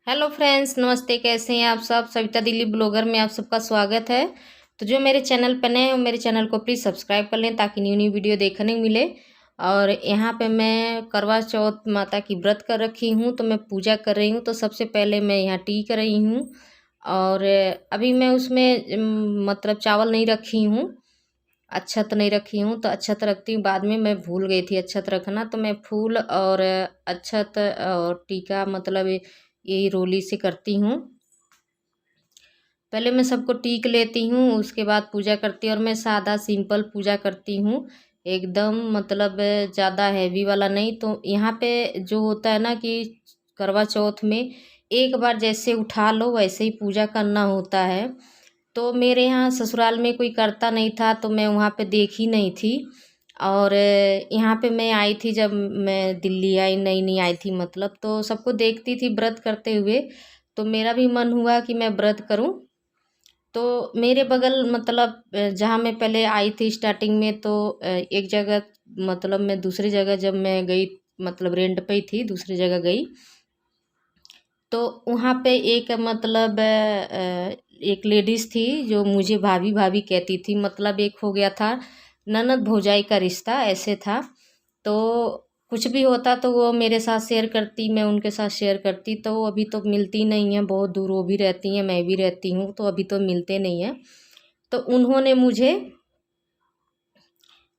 Hello friends, नमस्ते। कैसे हैं आप सब? सविता दिल्ली ब्लॉगर में आप सबका स्वागत है। तो जो मेरे चैनल पर नए हैं मेरे चैनल को प्लीज़ सब्सक्राइब कर लें ताकि न्यू न्यू वीडियो देखने को मिले। और यहाँ पे मैं करवा चौथ माता की व्रत कर रखी हूँ, तो मैं पूजा कर रही हूँ। तो सबसे पहले मैं यहाँ टी कर रही हूँ और अभी मैं उसमें मतलब चावल नहीं रखी हूँ, अक्षत नहीं रखी हूँ। तो अक्षत रखती हूँ बाद में, मैं भूल गई थी अक्षत रखना। तो मैं फूल और अक्षत और टीका मतलब यही रोली से करती हूँ। पहले मैं सबको टीक लेती हूँ, उसके बाद पूजा करती हूँ। और मैं सादा सिंपल पूजा करती हूँ, एकदम मतलब ज़्यादा हैवी वाला नहीं। तो यहाँ पे जो होता है ना कि करवा चौथ में एक बार जैसे उठा लो वैसे ही पूजा करना होता है। तो मेरे यहाँ ससुराल में कोई करता नहीं था, तो मैं वहाँ पे देखी नहीं थी। और यहाँ पे मैं आई थी, जब मैं दिल्ली आई, नई नई आई थी मतलब, तो सबको देखती थी व्रत करते हुए। तो मेरा भी मन हुआ कि मैं व्रत करूं। तो मेरे बगल मतलब जहाँ मैं पहले आई थी स्टार्टिंग में, तो एक जगह मतलब मैं दूसरी जगह जब मैं गई, मतलब रेंट पे ही थी, दूसरी जगह गई। तो वहाँ पे एक मतलब एक लेडीज़ थी जो मुझे भाभी भाभी कहती थी। मतलब एक हो गया था ननद भौजाई का रिश्ता, ऐसे था। तो कुछ भी होता तो वो मेरे साथ शेयर करती, मैं उनके साथ शेयर करती। तो वो अभी तो मिलती नहीं है, बहुत दूर वो भी रहती हैं, मैं भी रहती हूँ, तो अभी तो मिलते नहीं हैं। तो उन्होंने मुझे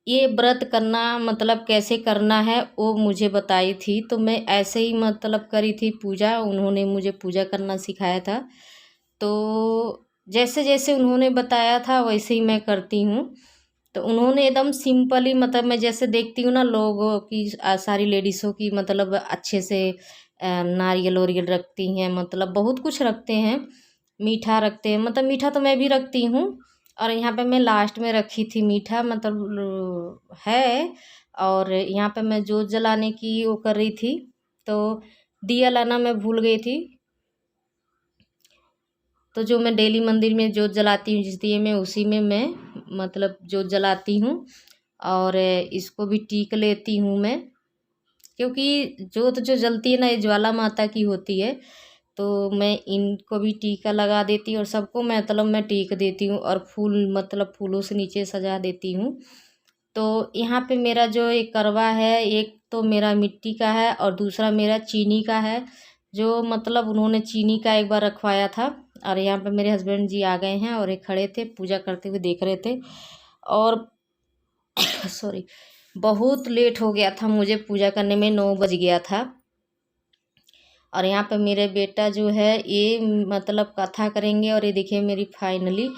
ये व्रत करना मतलब कैसे करना है वो मुझे बताई थी। तो मैं ऐसे ही मतलब करी थी पूजा, उन्होंने मुझे पूजा करना सिखाया था। तो जैसे जैसे उन्होंने बताया था वैसे ही मैं करती हूँ। तो उन्होंने एकदम सिंपली, मतलब मैं जैसे देखती हूँ ना लोगों की, सारी लेडीज़ों की, मतलब अच्छे से नारियल वारियल रखती हैं, मतलब बहुत कुछ रखते हैं, मीठा रखते हैं। मतलब मीठा तो मैं भी रखती हूँ। और यहाँ पे मैं लास्ट में रखी थी मीठा, मतलब है। और यहाँ पे मैं जोत जलाने की वो कर रही थी, तो दिया लाना मैं भूल गई थी। तो जो मैं डेली मंदिर में जोत जलाती हूँ जिस दिए में, उसी में मैं मतलब जोत जलाती हूँ। और इसको भी टीक लेती हूँ मैं, क्योंकि जोत जो जलती है ना ये ज्वाला माता की होती है। तो मैं इनको भी टीका लगा देती हूँ और सबको मैं मतलब मैं टीक देती हूँ और फूल मतलब फूलों से नीचे सजा देती हूँ। तो यहाँ पे मेरा जो एक करवा है, एक तो मेरा मिट्टी का है और दूसरा मेरा चीनी का है। जो मतलब उन्होंने चीनी का एक बार रखवाया था। और यहाँ पे मेरे हस्बैंड जी आ गए हैं और एक खड़े थे, पूजा करते हुए देख रहे थे। और सॉरी, बहुत लेट हो गया था मुझे पूजा करने में, 9 बज गया था। और यहाँ पे मेरे बेटा जो है ये मतलब कथा करेंगे। और ये देखिए मेरी फाइनली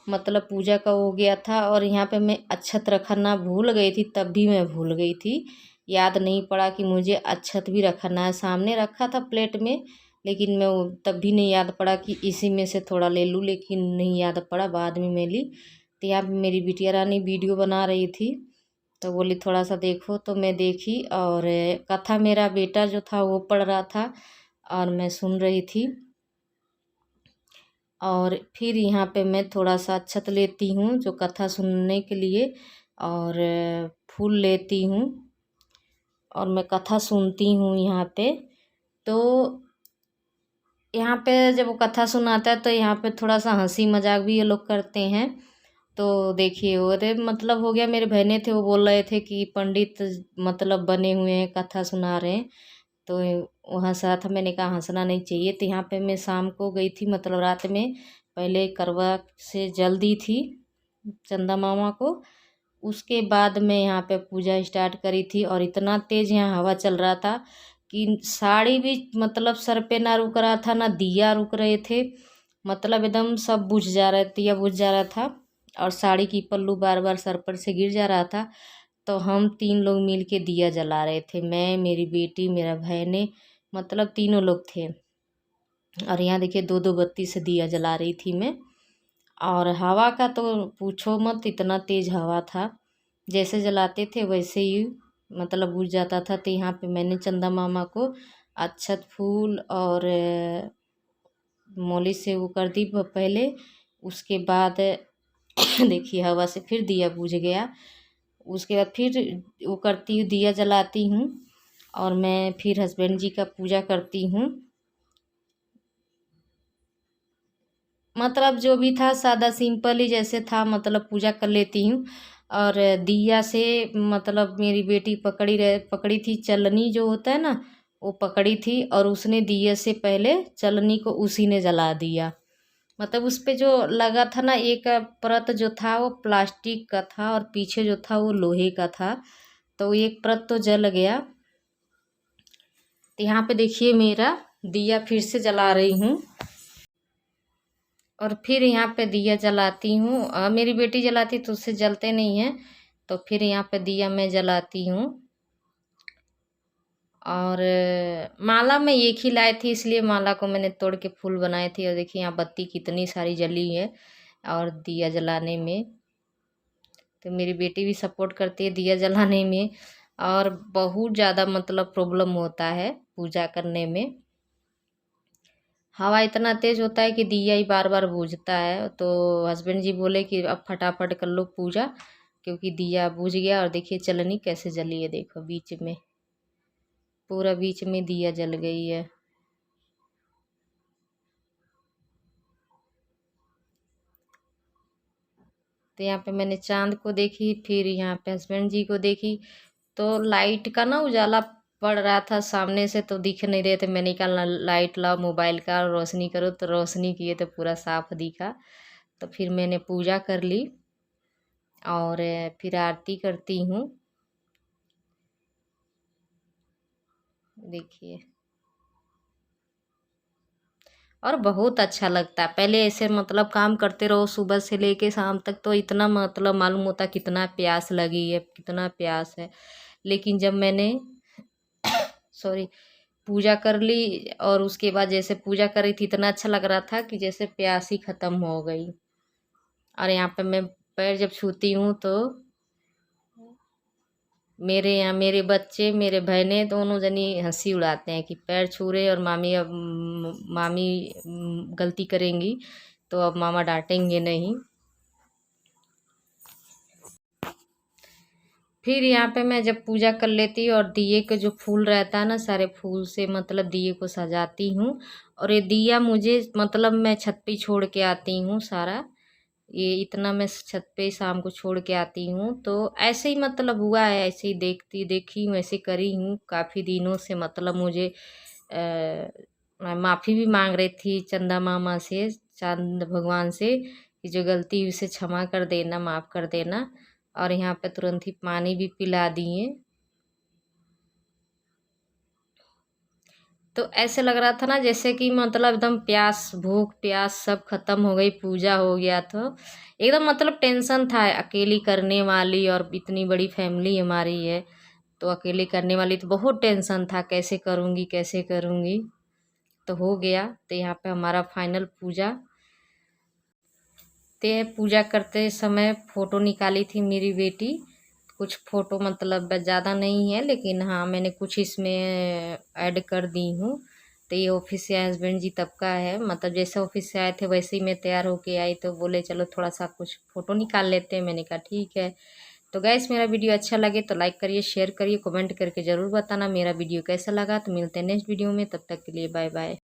मतलब पूजा का हो गया था। और यहाँ पे मैं अक्षत रखना भूल गई थी, तब भी मैं भूल गई थी, याद नहीं पड़ा कि मुझे अक्षत भी रखना है। सामने रखा था प्लेट में, लेकिन मैं वो तब भी नहीं याद पड़ा कि इसी में से थोड़ा ले लूँ, लेकिन नहीं याद पड़ा, बाद में मैं ली। तो यहाँ पे मेरी बिटिया रानी वीडियो बना रही थी, तो बोली थोड़ा सा देखो, तो मैं देखी। और कथा मेरा बेटा जो था वो पढ़ रहा था और मैं सुन रही थी। और फिर यहाँ पे मैं थोड़ा सा अक्षत लेती हूँ जो कथा सुनने के लिए, और फूल लेती हूँ और मैं कथा सुनती हूँ यहाँ पे। तो यहाँ पे जब वो कथा सुनाता है तो यहाँ पे थोड़ा सा हंसी मजाक भी ये लोग करते हैं। तो देखिए वो अरे मतलब हो गया, मेरे बहनें थे वो बोल रहे थे कि पंडित मतलब बने हुए हैं कथा सुना रहे हैं। तो वहाँ साथ मैंने कहा हंसना नहीं चाहिए। तो यहाँ पे मैं शाम को गई थी, मतलब रात में, पहले करवा से जल दी थी चंदा मामा को। उसके बाद मैं यहाँ पे पूजा स्टार्ट करी थी। और इतना तेज़ यहाँ हवा चल रहा था कि साड़ी भी मतलब सर पे ना रुक रहा था, ना दिया रुक रहे थे, मतलब एकदम सब बुझ जा रहा, दिया बुझ जा रहा था। और साड़ी की पल्लू बार बार सर पर से गिर जा रहा था। तो हम 3 लोग मिल के दिया जला रहे थे, मैं, मेरी बेटी, मेरा बहने, मतलब तीनों लोग थे। और यहाँ देखिए 2-2 बत्ती से दिया जला रही थी मैं। और हवा का तो पूछो मत, इतना तेज़ हवा था, जैसे जलाते थे वैसे ही मतलब बुझ जाता था। तो यहाँ पे मैंने चंदा मामा को अक्षत फूल और मौली से वो कर दी पहले। उसके बाद देखिए हवा से फिर दिया बुझ गया। उसके बाद फिर वो करती हूँ, दिया जलाती हूँ और मैं फिर हस्बैंड जी का पूजा करती हूँ। मतलब जो भी था सादा सिंपल ही जैसे था, मतलब पूजा कर लेती हूँ। और दिया से मतलब मेरी बेटी पकड़ी थी चलनी जो होता है ना, वो पकड़ी थी और उसने दिए से पहले चलनी को उसी ने जला दिया। मतलब उस पे जो लगा था ना, एक परत जो था वो प्लास्टिक का था और पीछे जो था वो लोहे का था, तो एक परत तो जल गया। तो यहाँ पे देखिए मेरा दिया फिर से जला रही हूँ और फिर यहाँ पे दिया जलाती हूँ। मेरी बेटी जलाती तो उससे जलते नहीं हैं, तो फिर यहाँ पे दिया मैं जलाती हूँ। और माला मैं एक ही लाई थी, इसलिए माला को मैंने तोड़ के फूल बनाए थे। और देखिए यहाँ बत्ती कितनी सारी जली है और दिया जलाने में। तो मेरी बेटी भी सपोर्ट करती है दिया जलाने में। और बहुत ज़्यादा मतलब प्रॉब्लम होता है पूजा करने में। हवा इतना तेज होता है कि दिया ही बार बार बुझता है। तो हस्बैंड जी बोले कि अब फटाफट कर लो पूजा, क्योंकि दिया बुझ गया। और देखिए चलनी कैसे जली है, देखो बीच में, पूरा बीच में दिया जल गई है। तो यहाँ पे मैंने चांद को देखी, फिर यहाँ पे हस्बैंड जी को देखी। तो लाइट का ना उजाला पड़ रहा था सामने से, तो दिख नहीं रहे थे। मैंने कहा लाइट लाओ मोबाइल का, रोशनी करो, तो रोशनी किए तो पूरा साफ दिखा। तो फिर मैंने पूजा कर ली और फिर आरती करती हूँ। देखिए, और बहुत अच्छा लगता है। पहले ऐसे मतलब काम करते रहो सुबह से लेके शाम तक, तो इतना मतलब मालूम होता कितना प्यास लगी है, कितना प्यास है। लेकिन जब मैंने सॉरी पूजा कर ली और उसके बाद जैसे पूजा कर रही थी, इतना अच्छा लग रहा था कि जैसे प्यास ही खत्म हो गई। और यहाँ पे मैं पैर जब छूती हूँ तो मेरे यहाँ मेरे बच्चे, मेरे बहने दोनों जनी हंसी उड़ाते हैं कि पैर छू रहे और मामी अब मामी गलती करेंगी तो अब मामा डांटेंगे नहीं। फिर यहाँ पे मैं जब पूजा कर लेती और दिए के जो फूल रहता है ना, सारे फूल से मतलब दिए को सजाती हूँ। और ये दिया मुझे मतलब मैं छत पे छोड़ के आती हूँ सारा, ये इतना मैं छत पे शाम को छोड़ के आती हूँ। तो ऐसे ही मतलब हुआ है, ऐसे ही देखी हूँ, ऐसे करी हूँ काफ़ी दिनों से। मतलब मुझे मैं माफ़ी भी मांग रही थी चंदा मामा से, चांद भगवान से, कि जो गलती हुई उसे क्षमा कर देना, माफ़ कर देना। और यहाँ पे तुरंत ही पानी भी पिला दिए। तो ऐसे लग रहा था ना जैसे कि मतलब एकदम प्यास, भूख प्यास सब खत्म हो गई, पूजा हो गया। तो एकदम मतलब टेंशन था, अकेली करने वाली और इतनी बड़ी फैमिली हमारी है, तो अकेले करने वाली तो बहुत टेंशन था, कैसे करूँगी कैसे करूँगी। तो हो गया। तो यहाँ पे हमारा फाइनल पूजा। ते पूजा करते समय फ़ोटो निकाली थी मेरी बेटी, कुछ फ़ोटो मतलब ज़्यादा नहीं है, लेकिन हाँ मैंने कुछ इसमें ऐड कर दी हूँ। तो ये ऑफिस से हस्बैंड जी तब का है, मतलब जैसे ऑफिस से आए थे वैसे ही मैं तैयार होके आई, तो बोले चलो थोड़ा सा कुछ फ़ोटो निकाल लेते हैं। मैंने कहा ठीक है। तो गैस मेरा वीडियो अच्छा लगे तो लाइक करिए, शेयर करिए, कमेंट करके ज़रूर बताना मेरा वीडियो कैसा लगा। तो मिलते हैं नेक्स्ट वीडियो में, तब तक के लिए बाय बाय।